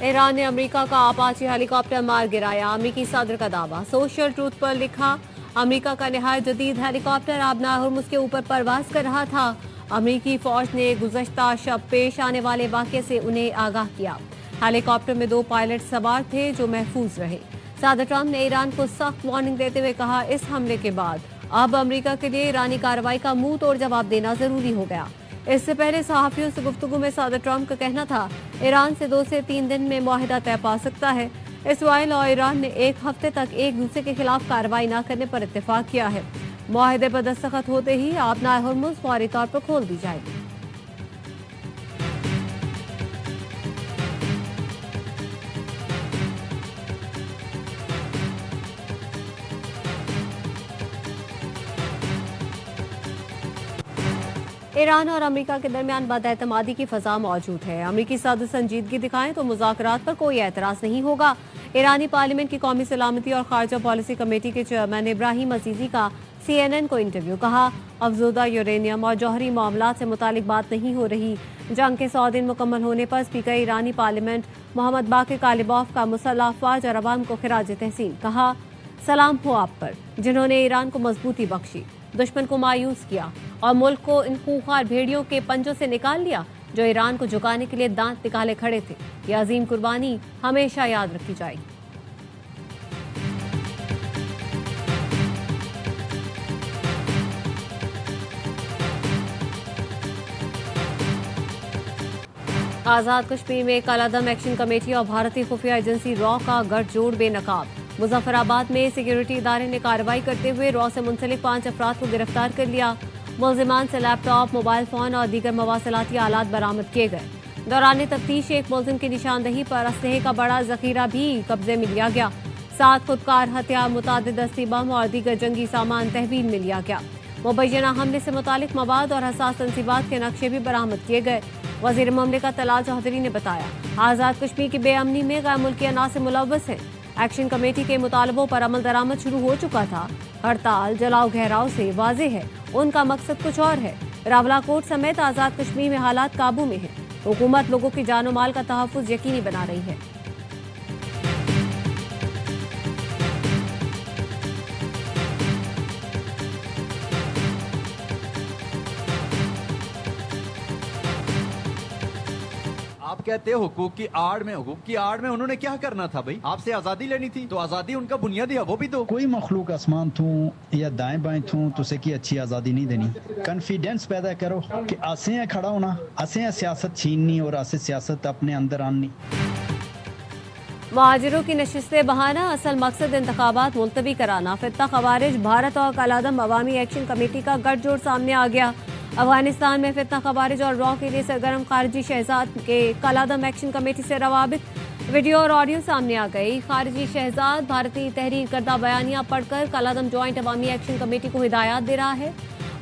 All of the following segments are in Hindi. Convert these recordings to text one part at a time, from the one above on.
ईरान ने अमेरिका का अपाचे हेलीकॉप्टर मार गिराया। अमेरिकी सदर का दावा। सोशल ट्रूथ पर लिखा, अमेरिका का नहायत जदीद हेलीकॉप्टर आबना हुर्मुज के ऊपर परवाज कर रहा था। अमेरिकी फौज ने गुज़श्ता शब पेश आने वाले वाक़े से उन्हें आगाह किया। हेलीकॉप्टर में 2 पायलट सवार थे जो महफूज रहे। सदर ट्रंप ने ईरान को सख्त वार्निंग देते हुए कहा, इस हमले के बाद अब अमेरिका के लिए ईरानी कार्रवाई का मुंह तोड़ जवाब देना जरूरी हो गया। इससे पहले सहाफियों से गुफ्तगू में सदर ट्रंप का कहना था, ईरान से 2 से 3 दिन में मुआहिदा तय पा सकता है। इसराइल और ईरान ने 1 हफ्ते तक एक दूसरे के खिलाफ कार्रवाई न करने पर इत्तेफाक किया है। मुआहिदे पर दस्तखत होते ही आबना हुर्मुज फौरी तौर पर खोल दी जाएगी। ईरान और अमेरिका के दरमियान बदएतमादी की फजा मौजूद है। अमेरिकी सदर संजीदगी दिखाएं तो मुज़ाकरात पर कोई एतराज़ नहीं होगा। ईरानी पार्लियामेंट की कौमी सलामती और खारजा पॉलिसी कमेटी के चेयरमैन इब्राहिम अजीजी का CNN को इंटरव्यू। कहा, अफजोदा यूरेनियम और जौहरी मामलात से मुतालिक बात नहीं हो रही। जंग के 100 दिन मुकम्मल होने पर स्पीकर ईरानी पार्लियामेंट मोहम्मद बाकिर कालिबॉफ का मुसल्लह अफवाज और अवाम को खिराज तहसीन। कहा, सलाम हो आप पर जिन्होंने ईरान को मजबूती बख्शी, दुश्मन को मायूस किया और मुल्क को इन खूंखार भेड़ियों के पंजों से निकाल लिया जो ईरान को झुकाने के लिए दांत निकाले खड़े थे। यह अजीम कुर्बानी हमेशा याद रखी जाएगी। आज़ाद कश्मीर में कलादम एक्शन कमेटी और भारतीय खुफिया एजेंसी रॉ का गठजोड़ बेनकाब। मुजफ्फराबाद में सिक्योरिटी इदारे ने कार्रवाई करते हुए रॉ से मुंसलिक 5 अफराद को गिरफ्तार कर लिया। मुलजिमान से लैपटॉप, मोबाइल फोन और दीगर मवासलाती आलात बरामद किए गए। दौरान तफ्तीश एक मुलजिम की निशानदही पर असलहे का बड़ा जखीरा भी कब्जे में लिया गया। 7 खुदकार हथियार, मुतादिद दस्ती बम और दीगर जंगी सामान तहवील में लिया गया। मुबैना हमले से मुतालिक मवाद और हसास तंसीबात के नक्शे भी बरामद किए गए। वजीर ममलिकत तलाल चौधरी ने बताया, आज़ाद कश्मीर की बेअमनी में गैर मुल्की अनासर मुलव्वस हैं। एक्शन कमेटी के मुतालबों पर अमल दरामद शुरू हो चुका था। हड़ताल जलाओ घेराव से वाज़ेह है उनका मकसद कुछ और है। रावलाकोट समेत आज़ाद कश्मीर में हालात काबू में है। हुकूमत लोगों की जानो माल का तहफ़्फ़ुज़ यकीनी बना रही है। आप कहते हो हुकूक की आड़ में उन्होंने क्या करना था भाई? आपसे आजादी लेनी थी तो आजादी उनका बुनियादी है, वो भी दो। कोई मखलूक आसमान थू या दाएं बाएं थू तो उसे की अच्छी आजादी नहीं देनी। कॉन्फिडेंस पैदा करो कि असें खड़ा होना, असें सियासत छीननी और असें सियासत अपने अंदर आनी। मुहाजिरों की नशिस्तें बहाना, असल मकसद इंतखाबात मुलतवी कराना। फित्ता खवारिज, भारत और कलादम अवामी एक्शन कमेटी का गठजोड़ सामने आ गया। अफगानिस्तान में फित्ता खवारिज और रॉ के लिए सरगर्म खारजी शहजाद के कलादम एक्शन कमेटी से रवाबित, वीडियो और ऑडियो सामने आ गई। खारजी शहजाद भारतीय तहरीर करदा बयानिया पढ़कर कलादम ज्वाइंट अवामी एक्शन कमेटी को हिदायत दे रहा है।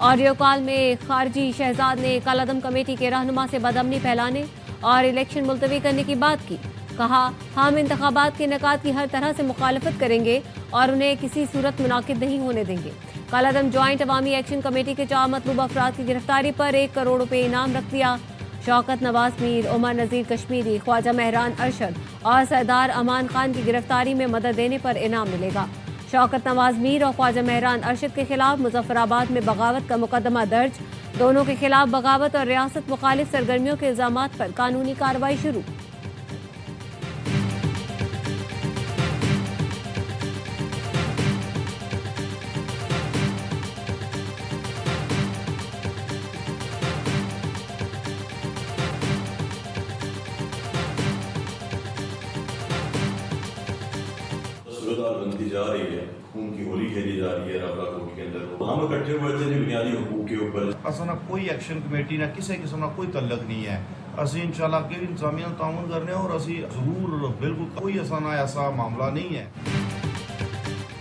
ऑडियो कॉल में खारजी शहजाद ने कलादम कमेटी के रहनुमा से बदअमनी फैलाने और इलेक्शन मुलतवी करने की बात की। कहा, हम इंतखाबात के इनेकाद की हर तरह से मुखालफत करेंगे और उन्हें किसी सूरत मुनाकिद नहीं होने देंगे। कलादम ज्वाइंट अवामी एक्शन कमेटी के 4 मतलूब अफराद की गिरफ्तारी पर 1 करोड़ रुपए इनाम रख दिया। शौकत नवाज मीर, उमर नज़ीर कश्मीरी, ख्वाजा महरान अरशद और सरदार अमान खान की गिरफ्तारी में मदद देने पर इनाम मिलेगा। शौकत नवाज मीर और ख्वाजा महरान अरशद के खिलाफ मुजफ्फराबाद में बगावत का मुकदमा दर्ज। दोनों के खिलाफ बगावत और रियासत मुखालिफ सरगर्मियों के इल्जामात पर कानूनी कार्रवाई शुरू। बनती जा रही है, खून की होली खेली जा रही है रावलाकोट के अंदर। हम इकट्ठे हुए थे बुनियादी हुकूक के ऊपर। असना कोई एक्शन कमेटी ना किसी किस्म का कोई तल्लक नहीं है। असी इंशाल्लाह के इंतजामिया ताउन करने और असी जरूर बिल्कुल कोई ऐसा मामला नहीं है।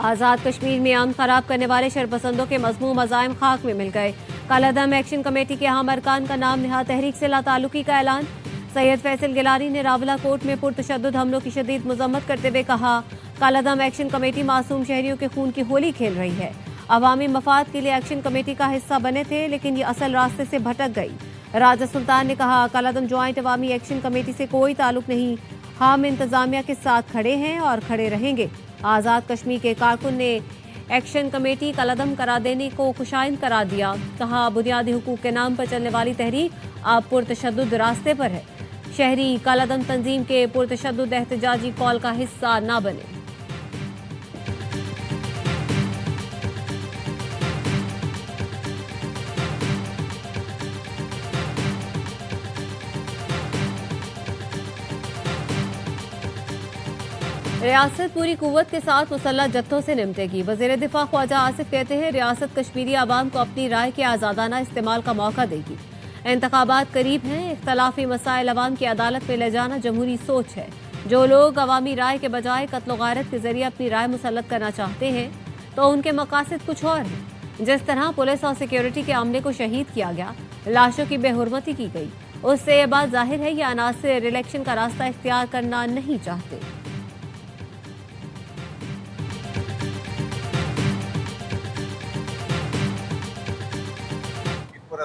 आज़ाद कश्मीर में अमन खराब करने वाले शरपसंदों के मज़मूम अज़ाइम खाक में मिल गए। कलादम एक्शन कमेटी के अहम अरकान का नाम नहा तहरीक से लाताल्लुकी का ऐलान। सैयद फैसल गिलानी ने रावलाकोट में पुरतशद्दुद हमलों की शदीद मजम्मत करते हुए कहा, कलादम एक्शन कमेटी मासूम शहरियों के खून की होली खेल रही है। अवामी मफाद के लिए एक्शन कमेटी का हिस्सा बने थे लेकिन ये असल रास्ते से भटक गई। राजा सुल्तान ने कहा, कलादम ज्वाइंट अवामी एक्शन कमेटी से कोई ताल्लुक नहीं हम इंतजामिया के साथ खड़े हैं और खड़े रहेंगे। आज़ाद कश्मीर के कारकुन ने एक्शन कमेटी कलअदम करा देने को खुशाइन करार दिया। कहा, बुनियादी हुकूक के नाम पर चलने वाली तहरीक अब पुरतशद्दुद रास्ते पर है। शहरी कलअदम तंजीम के पुरतशद्दुद एहतजाजी कॉल का हिस्सा न बने। रियासत पूरी कुव्वत के साथ मुसल्लह जत्थों से निपटेगी। वज़ीर दिफा ख्वाजा आसिफ कहते हैं, रियासत कश्मीरी आवाम को अपनी राय के आज़ादाना इस्तेमाल का मौका देगी। इंतखाबात करीब हैं, इख्तलाफी मसाइल अवाम की अदालत में ले जाना जमहूरी सोच है। जो लोग अवामी राय के बजाय कत्ल गारत के जरिए अपनी राय मुसल्लत करना चाहते हैं तो उनके मकासद कुछ और हैं। जिस तरह पुलिस और सिक्योरिटी के अमले को शहीद किया गया, लाशों की बेहुरमती की गई, उससे ये बात जाहिर है ये अनासिर इलेक्शन का रास्ता इख्तियार करना नहीं चाहते।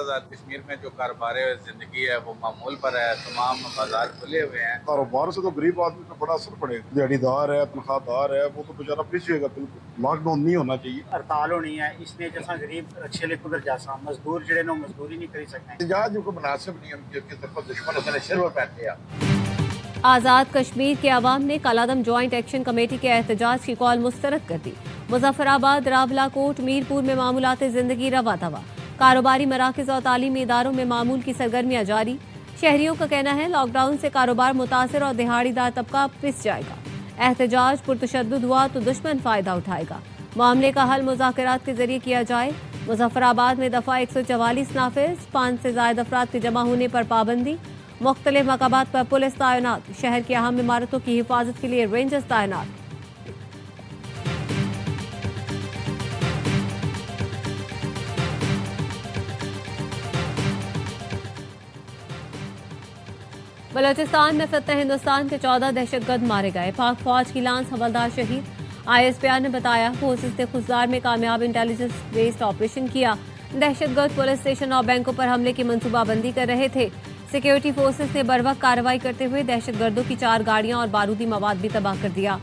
आज़ाद कश्मीर में जो कारोबार जिंदगी है वो मामूल पर है। तमाम बाजार खुले हुए हैं। कारोबार से तो गरीब आदमी पर बड़ा असर पड़ेगा। दिहाड़ीदार है, तनख्वाहदार है, वो तो बेचारा पिछड़ेगा। बिल्कुल लॉकडाउन नहीं होना चाहिए। हड़ताल होनी है, इसलिए जैसा गरीब अच्छे लिए कुदर जैसा मजदूर जड़े नो मजदूरी नहीं कर सकते। एहतजाज को मुनासिब नहीं है कि तरफ दुश्मन अपने सिर पर बैठे हैं। आज़ाद कश्मीर के अवाम ने कलअदम ज्वाइंट एक्शन कमेटी के एहतजाज की कॉल मुस्तरद कर दी। मुजफ्फराबाद, रावलाकोट, मीरपुर में मामूलात जिंदगी रवा दवा। कारोबारी मराकज़ और तालीमी इदारों में मामूल की सरगर्मियां जारी। शहरियों का कहना है लॉकडाउन से कारोबार मुतासर और दिहाड़ीदार तबका पिस जाएगा। एहतजाज पुरतशद्दुद हुआ तो दुश्मन फायदा उठाएगा। मामले का हल मुज़ाकरात के जरिए किया जाए। मुजफ्फराबाद में दफ़ा 144 नाफिज, 5 से ज़ायद अफराद के जमा होने पर पाबंदी। मुख्तलिफ मकामात पर पुलिस तैनात। शहर की अहम इमारतों की हिफाजत के लिए रेंजर्स तैनात। बलोचिस्तान में फतह हिंदुस्तान के 14 दहशतगर्द मारे गए। पाक फौज की लांस हवलदार शहीद। ISPR ने बताया, फोर्सेस ने खुजदार में कामयाब इंटेलिजेंस बेस्ड ऑपरेशन किया। दहशतगर्द पुलिस स्टेशन और बैंकों पर हमले की मंसूबाबंदी कर रहे थे। सिक्योरिटी फोर्सेस ने बरवक्त कार्रवाई करते हुए दहशतगर्दों की 4 गाड़ियां और बारूदी मवाद भी तबाह कर दिया।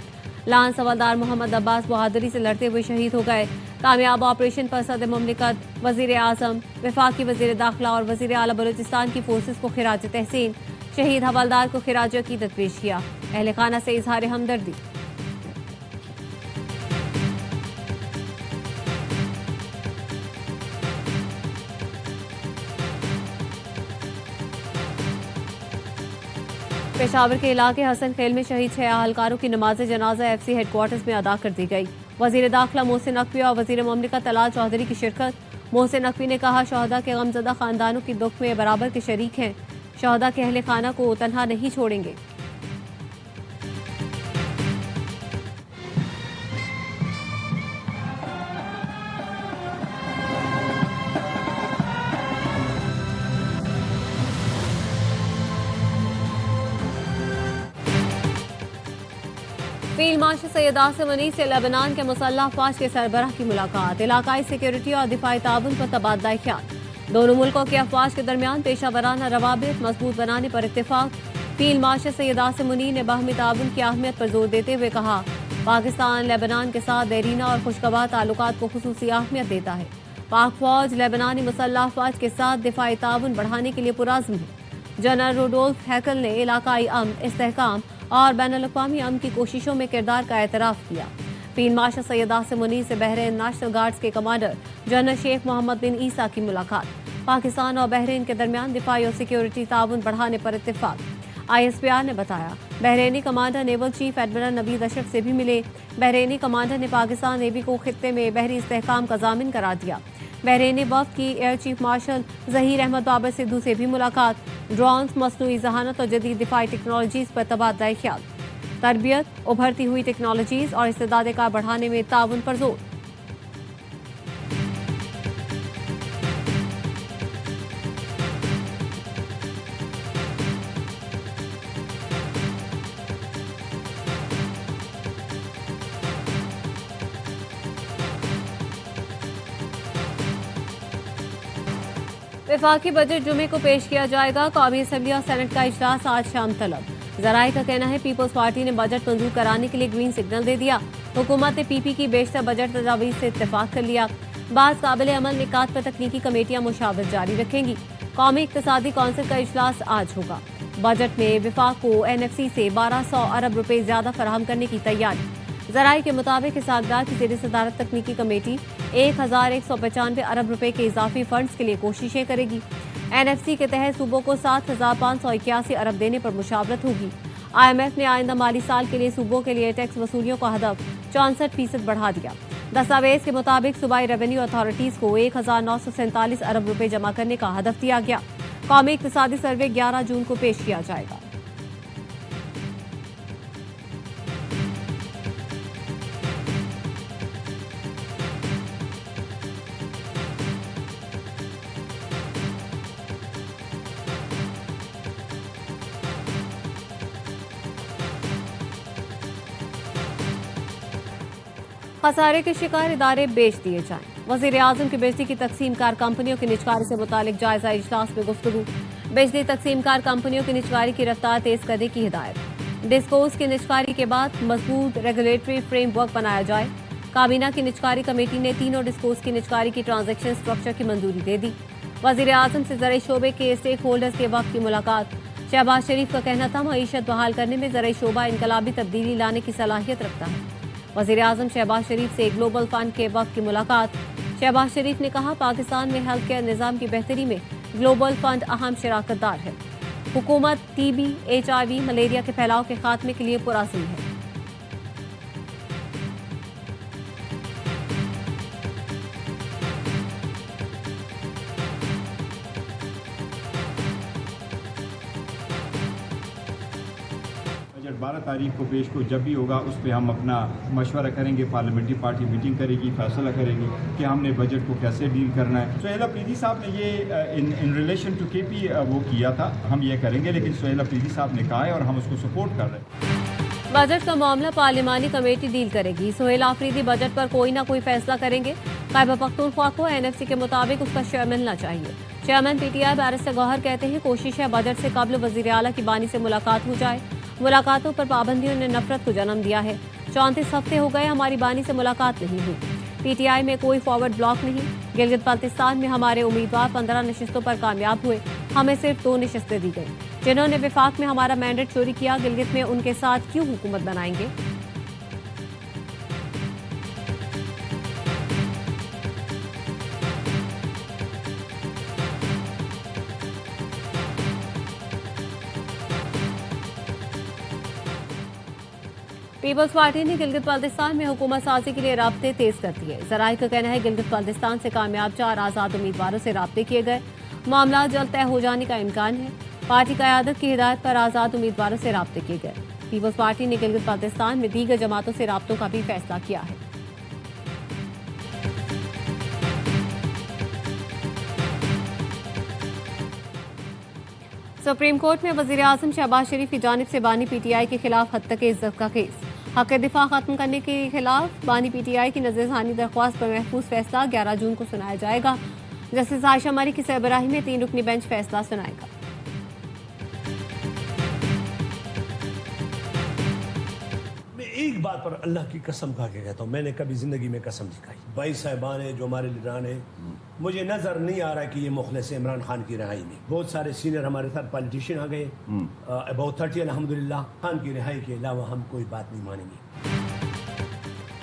लांस हवलदार मोहम्मद अब्बास बहादुरी से लड़ते हुए शहीद हो गए। कामयाब ऑपरेशन पर सदर मुमलिकत, वजीर आजम, वफाकी वजीर दाखिला और वजीर आला बलूचिस्तान की फोर्सेस को खिराज तहसीन। शहीद हवलदार को खिराज अकीदत पेश किया। अहले खाना से इजहार हमदर्दी। पेशावर के इलाके हसन खेल में शहीद 6 अहलकारों की नमाज जनाजा FC हेडक्वार्टर्स में अदा कर दी गई। वजीर दाखिला मोहसिन नकवी और वजीर मुमलिकत तलाल चौधरी की शिरकत। मोहसिन नकवी ने कहा, शहदा के गमजदा खानदानों की दुख में बराबर के शरीक हैं। शहदा के अहले खाना को तन्हा नहीं छोड़ेंगे। Field marshal Syed Asim money से लेबनान के मुसल्लह अफवाज के सरबराह की मुलाकात। इलाकाई सिक्योरिटी और दिफाई ताउन पर तबादला ख्याल। दोनों मुल्कों के अफवाज के दरमियान पेशा वराना रवाबित मजबूत बनाने पर इत्तेफाक। फील्ड मार्शल सैयद आसिम मुनी ने बाहमी ताउन की अहमियत पर जोर देते हुए कहा, पाकिस्तान लेबनान के साथ देरीना और खुशगवार ताल्लुकात को खुसूसी अहमियत देता है। पाक फौज लेबनानी मुसल्लह अफवाज के साथ दिफाई ताउन बढ़ाने के लिए पुराज़्म है। जनरल रोडोल्फ हैकल ने इलाकाई अमन, इस्तेहकाम और बैनुल-अक़वामी अमन की कोशिशों में किरदार का एतराफ़ किया। फील्ड मार्शल सैयद आसिम मुनी से बहरीन नेशनल गार्ड्स के कमांडर जनरल शेख मोहम्मद बिन ईसा की मुलाकात। पाकिस्तान और बहरीन के दरमियान दिफाई और सिक्योरिटी ताउन बढ़ाने पर इत्तेफाक। ISPR ने बताया, Bahraini commander naval chief admiral Naveed Ashraf से भी मिले। बहरीनी कमांडर ने पाकिस्तान नेवी को खित्ते में बहरी इस्तेहकाम का ज़ामिन करार दिया। बहरीनी वफ़द की air chief marshal Zaheer Ahmed Babar Sidhu से भी मुलाकात। ड्रोन्स, मसनूई जहानत और जदीद दिफाई टेक्नोलॉजीज़ पर तबादला ख्याल। तरबियत, उभरती हुई टेक्नोलॉजीज़ और इस्तेदाद कार बढ़ाने में ताउन पर जोर। वफाकी बजट जुमे को पेश किया जाएगा। कौमी असम्बली और सेनेट का इजलास आज शाम तलब। जराये का कहना है पीपल्स पार्टी ने बजट मंजूर कराने के लिए ग्रीन सिग्नल दे दिया। हुकूमत ने पीपी की बेशतर बजट तजावीज से इत्तेफाक कर लिया। बाज़ काबिल अमल निकात पर तकनीकी कमेटियां मुशावरत जारी रखेंगी। कौमी इक्तिसादी कौंसिल का इजलास आज होगा। बजट में विफाक को NFC से 1200 अरब रुपए ज्यादा फराहम करने की तैयारी। जराये के मुताबिक इसाकदार की ज़ेर सदारत तकनीकी कमेटी 1195 अरब रुपए के इजाफी फंड्स के लिए कोशिशें करेगी। NFC के तहत सूबों को 7581 अरब देने पर मुशावरत होगी। IMF ने आइंदा माली साल के लिए सूबों के लिए टैक्स वसूलियों का हदफ 64% बढ़ा दिया। दस्तावेज के मुताबिक सूबाई रेवेन्यू अथॉरिटीज को 1947 अरब रुपए जमा करने का हदफ दिया गया। कौमी इक्तिसादी सर्वे 11 जून को पेश किया जाएगा। खसारे के शिकार इदारे बेच दिए जाएं। वज़ीर-ए-आज़म की बिजली की तकसीमकार कंपनियों की निजकारी से मुतालिक जायजा इजलास में गुफ्तगू। बिजली तकसीमकार कंपनियों की निजकारी की रफ्तार तेज करने की हिदायत। डिस्कोस की निजकारी के बाद मजबूत रेगुलेटरी फ्रेमवर्क बनाया जाए। काबीना की निजकारी कमेटी ने तीनों डिस्कोस की निजकारी की ट्रांजैक्शन स्ट्रक्चर की मंजूरी दे दी। वज़ीर-ए-आज़म से ज़राई शोबे के स्टेक होल्डर्स के वक्त की मुलाकात। शहबाज शरीफ का कहना था मईशत बहाल करने में ज़राई शोबा इनकलाबी तब्दीली लाने की सलाहियत रखता है। वज़ीर-ए-आज़म शहबाज शरीफ से ग्लोबल फंड के वक्त की मुलाकात। शहबाज शरीफ ने कहा पाकिस्तान में हेल्थ केयर निज़ाम की बेहतरी में ग्लोबल फंड अहम शराकतदार है। हुकूमत TB, HIV, मलेरिया के फैलाव के खात्मे के लिए पुरअज़्म है। बजट 12 तारीख को पेश को जब भी होगा उस पर हम अपना मशवरा करेंगे। पार्लियामेंट्री पार्टी मीटिंग करेगी, फैसला करेगी कि हमने बजट को कैसे डील करना है। सुहेल अफरीदी साहब ने ये इन रिलेशन टू KP वो किया था, हम ये करेंगे, लेकिन सुहेल अफरीदी साहब ने कहा है और हम उसको सपोर्ट कर रहे हैं। बजट का मामला पार्लिमानी कमेटी डील करेगी। सुहेल अफरीदी बजट पर कोई ना कोई फैसला करेंगे। खैबर पख्तूनख्वा को NFC के मुताबिक उसका चेयर मिलना चाहिए। चेयरमैन PTI बैरिस्टर गौहर कहते हैं कोशिश है बजट से कबल वज़ीर आला की बानी से मुलाकात हो जाए। मुलाकातों पर पाबंदियों ने नफरत को जन्म दिया है। 34 हफ्ते हो गए हमारी बानी से मुलाकात नहीं हुई। PTI में कोई फॉरवर्ड ब्लॉक नहीं। गिलगित बाल्तिस्तान में हमारे उम्मीदवार 15 नशिस्तों पर कामयाब हुए, हमें सिर्फ 2 नशिस्तें दी गई। जिन्होंने विफाक में हमारा मैंडेट चोरी किया, गिलगित में उनके साथ क्यों हुकूमत बनाएंगे। पीपल्स पार्टी ने गिलगित बाल्तिस्तान में हुकूमत साजी के लिए राब्ते तेज कर दिए। जराये का कहना है गिलगित बाल्तिस्तान से कामयाब 4 आज़ाद उम्मीदवारों से राब्ते किए गए। मामला जल्द तय हो जाने का इम्कान है। पार्टी क़यादत की हिदायत पर आज़ाद उम्मीदवारों से राब्ते किए गए। पीपल्स पार्टी ने गिलगित बाल्तिस्तान में दीगर जमातों से राब्तों का भी फैसला किया है। सुप्रीम कोर्ट में वज़ीर-ए-आज़म शहबाज शरीफ की जानिब से बानी PTI के खिलाफ हद तक इज्जत का केस। हक दिफा खत्म करने के खिलाफ बानी PTI की नज़रसानी दरख्वास्त पर महफूज फैसला 11 जून को सुनाया जाएगा। जस्टिस आयशा मरी की सरबराही में 3 रुकनी बेंच फैसला सुनाएगा। एक बात पर अल्लाह की कसम खा के कहता हूँ, मैंने कभी जिंदगी में कसम नहीं खाई। भाई साहबान है जो हमारे लीडरान है, मुझे नजर नहीं आ रहा कि ये मुखलिस इमरान खान की रिहाई में। बहुत सारे सीनियर हमारे साथ पॉलिटिशियन आ गए। अबाउट 30 अल्हम्दुलिल्लाह। खान की रिहाई के अलावा हम कोई बात नहीं मानेंगे।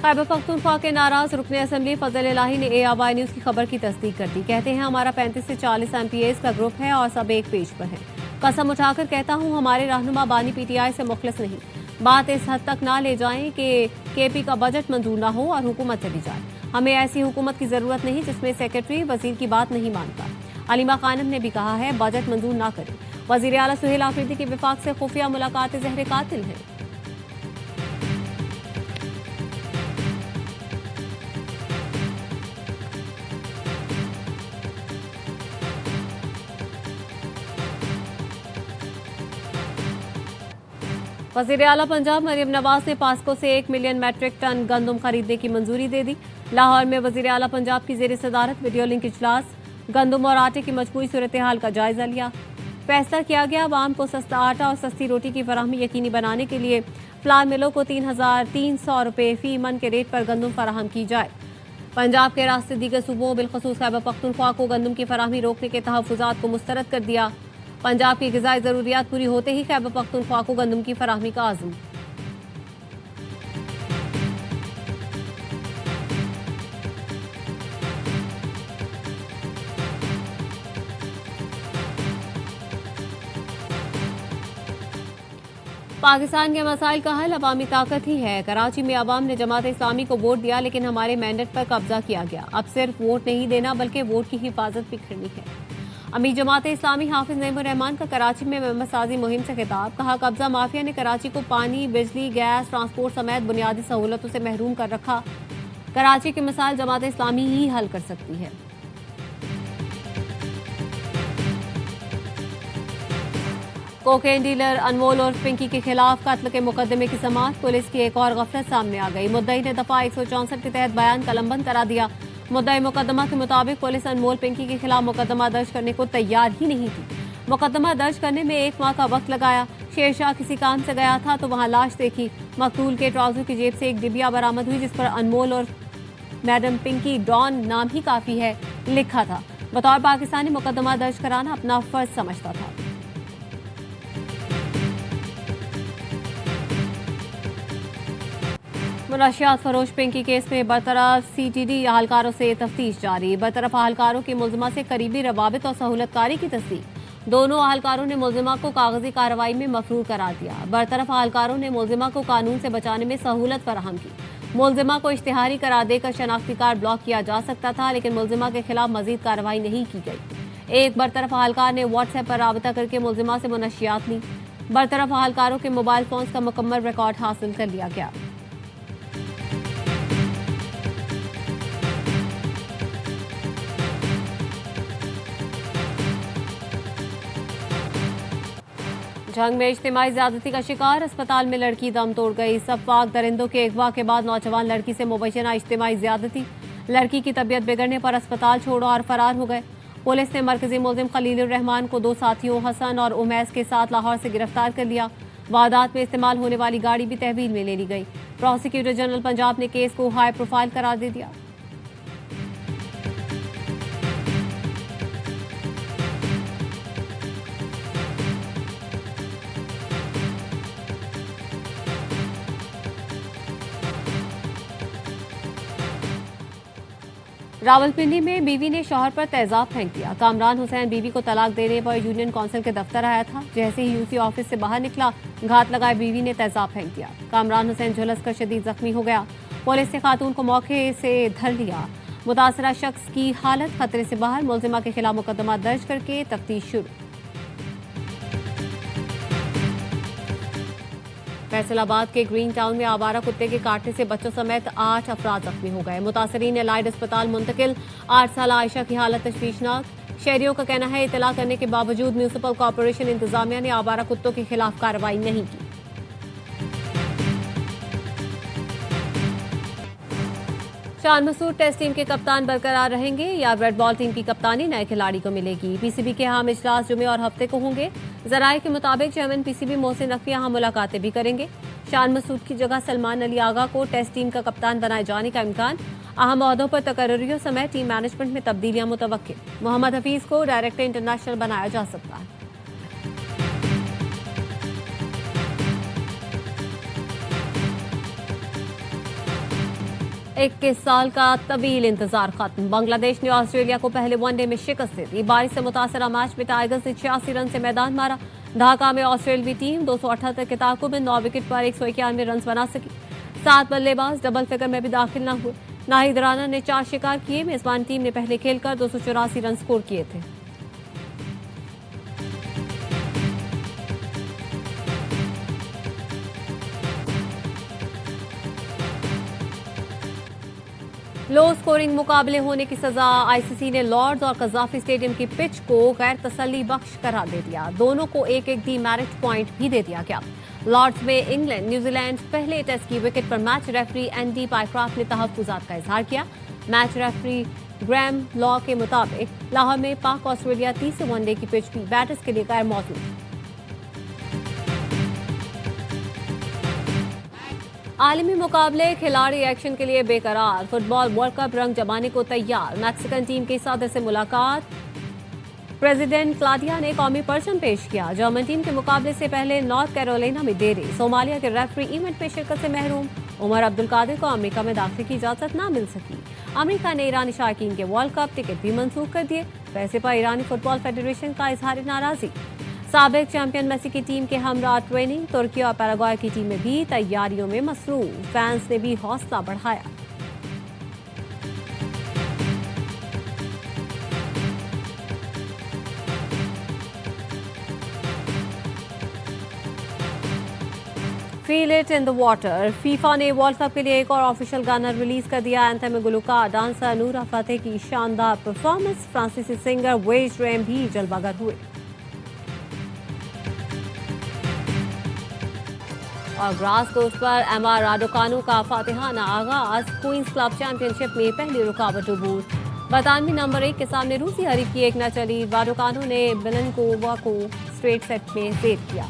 खैबर पख्तूनख्वा के नाराज रुकने असम्बली फजल इलाही ने ARY न्यूज़ की खबर की तस्दीक कर दी। कहते हैं हमारा 35 से 40 MPAs का ग्रुप है और सब एक पेज पर है। कसम उठाकर कहता हूँ हमारे रहनुमा बानी PTI से मुखलिस नहीं। बात इस हद तक ना ले जाएं कि KP का बजट मंजूर ना हो और हुकूमत चली जाए। हमें ऐसी हुकूमत की जरूरत नहीं जिसमें सेक्रेटरी वजीर की बात नहीं मानता। अलीमा खानम ने भी कहा है बजट मंजूर ना करें। वजीर आला सुहेल अफरीदी की विफाक से खुफिया मुलाकात ज़हर कातिल है। वज़ीर आला पंजाब मरियम नवाज ने पास्को से 1 मिलियन मैट्रिक टन गंदम खरीदने की मंजूरी दे दी। लाहौर में वज़ीर आला पंजाब की ज़ेर सदारत वीडियो लिंक इजलास। गंदम और आटे की मजमूई सूरत हाल का जायजा लिया। फैसला किया गया आवाम को सस्ता आटा और सस्ती रोटी की फराहमी यकीनी बनाने के लिए फ्लार मिलों को 3,300 रुपये फी मन के रेट पर गंदम फराहम की जाए। पंजाब के रास्ते दीगर सूबों बिलखसूस खैबर पख्तूनख्वा को गंदम की फराहमी रोकने के तहफ़्फ़ुज़ात को मुस्तरद कर दिया। पंजाब की ग़िज़ाई ज़रूरियात पूरी होते ही खैबर पख्तूनख्वा को गंदम की फराहमी का आज़म। पाकिस्तान के मसाइल का हल अवामी ताकत ही है। कराची में अवाम ने जमात इस्लामी को वोट दिया, लेकिन हमारे मैंडेट पर कब्जा किया गया। अब सिर्फ वोट नहीं देना बल्कि वोट की हिफाजत भी करनी है। अमीर जमात इस्लामी हाफिज नईमुर रहमान का कराची में मेंबर साजी मुहिम से खिताब। कहा, कब्जा माफिया ने कराची को पानी, बिजली, गैस, ट्रांसपोर्ट समेत बुनियादी सहूलतों से महरूम कर रखा। कराची के मसाइल जमात इस्लामी ही हल कर सकती है। कोकेन डीलर अनमोल और पिंकी के खिलाफ कत्ल के मुकदमे की समाअत। पुलिस की एक और गफलत सामने आ गई। मुद्दई ने दफा 164 के तहत बयान कलमबंद करा दिया। मुद्दई मुकदमा के मुताबिक पुलिस अनमोल पिंकी के खिलाफ मुकदमा दर्ज करने को तैयार ही नहीं थी। मुकदमा दर्ज करने में 1 माह का वक्त लगाया। शेरशाह किसी काम से गया था तो वहां लाश देखी। मकतूल के ट्राउजर की जेब से एक डिबिया बरामद हुई जिस पर अनमोल और मैडम पिंकी डॉन नाम ही काफी है लिखा था। बतौर पाकिस्तानी मुकदमा दर्ज कराना अपना फर्ज समझता था। मुनशियात फरोश पिंकी केस में बरतरफ CTD अहलकारों से तफ्तीश जारी। बरतरफ अहलकारों की मुल्जिमा से करीबी रवाबित और सहूलतकारी की तस्दीक। दोनों अहलकारों ने मुल्जिमा को कागजी कार्रवाई में मफरूर करार दिया। बरतरफ अहलकारों ने मुल्जिमा को कानून से बचाने में सहूलत फराहम की। मुल्जिमा को इश्तिहारी करार देकर शनाख्ती कार्ड ब्लॉक किया जा सकता था, लेकिन मुल्जिमा के खिलाफ मजीद कार्रवाई नहीं की गई। एक बरतरफ अहलकार ने व्हाट्सएप पर राबता करके मुल्जिमा से मुनशियात ली। बरतरफ अहलकारों के मोबाइल फोन का मुकम्मल रिकॉर्ड हासिल कर लिया गया। जंग में इज्तिमाई ज्यादती का शिकार, अस्पताल में लड़की दम तोड़ गई। सफाक दरिंदों के अगवा के बाद नौजवान लड़की से मुबैना इज्तिमाई ज्यादती। लड़की की तबीयत बिगड़ने पर अस्पताल छोड़ा और फरार हो गए। पुलिस ने मरकजी मुल्जिम खलीलुर रहमान को 2 साथियों हसन और उमैस के साथ लाहौर से गिरफ्तार कर लिया। वारदात में इस्तेमाल होने वाली गाड़ी भी तहवील में ले ली गई। प्रोसिक्यूटर जनरल पंजाब ने केस को हाई प्रोफाइल करार दे दिया। रावलपिंडी में बीवी ने शौहर पर तेजाब फेंक दिया। कामरान हुसैन बीवी को तलाक देने पर यूनियन काउंसिल के दफ्तर आया था। जैसे ही यूसी ऑफिस से बाहर निकला, घात लगाए बीवी ने तेजाब फेंक दिया। कामरान हुसैन झुलसकर शदीद जख्मी हो गया। पुलिस ने खातून को मौके से धर लिया। मुतासरा शख्स की हालत खतरे से बाहर। मुल्जिमा के खिलाफ मुकदमा दर्ज करके तफ्तीश शुरू। फैसलाबाद के ग्रीन टाउन में आवारा कुत्ते के काटने से बच्चों समेत 8 अफराद जख्मी हो गए। मुतासरीन एलाइड अस्पताल मुंतकिल। 8 साल आयशा की हालत तशवीशनाक। शहरियों का कहना है इतला करने के बावजूद म्यूनिसिपल कॉर्पोरेशन इंतजामिया ने आवारा कुत्तों के खिलाफ कार्रवाई नहीं की। शान मसूद टेस्ट टीम के कप्तान बरकरार रहेंगे या रेड बॉल टीम की कप्तानी नए खिलाड़ी को मिलेगी। पीसीबी के अहम इजलास जुमे और हफ्ते को होंगे। जराये के मुताबिक चेयरमैन पीसीबी मोहसिन नकवी यहाँ मुलाकातें भी करेंगे। शान मसूद की जगह सलमान अली आगा को टेस्ट टीम का कप्तान बनाए जाने का इम्कान। अहम ओहदों पर तकर्रियों समेत टीम मैनेजमेंट में तब्दीलियां मुतवक्किल। मोहम्मद हफीज को डायरेक्टर इंटरनेशनल बनाया जा सकता है। 21 साल का तवील इंतजार खत्म। बांग्लादेश ने ऑस्ट्रेलिया को पहले वनडे में शिकस्त दे दी। बारिश से मुतासरा मैच में टाइगर्स ने 86 रन से मैदान मारा। ढाका में ऑस्ट्रेलियावी टीम 278 के ताकुब में 9 विकेट पर 191 रन बना सकी। 7 बल्लेबाज डबल फिगर में भी दाखिल न हुए। नाहिद राना ने 4 शिकार किए। मेजबान टीम ने पहले खेलकर 284 रन स्कोर किए थे। लो स्कोरिंग मुकाबले होने की सजा। आईसीसी ने लॉर्ड्स और कजाफी स्टेडियम की पिच को गैर तसल्ली बख्श करार दे दिया। दोनों को एक एक डीमेरिट पॉइंट भी दे दिया गया। लॉर्ड्स में इंग्लैंड न्यूजीलैंड पहले टेस्ट की विकेट पर मैच रेफरी एंडी पाइक्राफ्ट ने तहफ्फुजात का इजहार किया। मैच रेफरी ग्रैम लॉ के मुताबिक लाहौर में पाक ऑस्ट्रेलिया तीसरे वनडे की पिच भी बैटर्स के लिए गैर मौजूद। आलमी मुकाबले खिलाड़ी एक्शन के लिए बेकरार, फुटबॉल वर्ल्ड कप रंग जमाने को तैयार। मैक्सिकन टीम के साथ से मुलाकात, प्रेसिडेंट क्लाडिया ने कौमी परचम पेश किया। जर्मन टीम के मुकाबले से पहले नॉर्थ कैरोलिना में देरी, सोमालिया के रेफरी इवेंट में शिरकत से महरूम। उमर अब्दुल कादिर को अमेरिका में दाखिले की इजाजत न मिल सकी। अमेरिका ने ईरानी शायकीन के वर्ल्ड कप टिकट भी मंसूख कर दिए। पैसे पर ईरानी फुटबॉल फेडरेशन का इजहार नाराजगी। साबिक चैंपियन मेसी की टीम के हमरा ट्रेनिंग, तुर्की और पैराग्वे की टीमें भी तैयारियों में मसरूफ। फैंस ने भी हौसला बढ़ाया। Feel it in the water. FIFA ने वर्ल्ड कप के लिए एक और ऑफिशियल गाना रिलीज कर दिया। एंथम में गुलकार डांसर नूरा फतेह की शानदार परफॉर्मेंस, फ्रांसीसी सिंगर वेज रेम भी जलवागर हुए। और ग्रास कोर्ट पर एमआर राडोकानो का फातिहाना आगाज। क्वींस क्लब चैंपियनशिप में पहली रुकावट अबूर। 92 नंबर 1 के सामने रूसी हरीफ की एक न चली। राडोकानो ने बेलेनकोवा को स्ट्रेट सेट में सेव किया।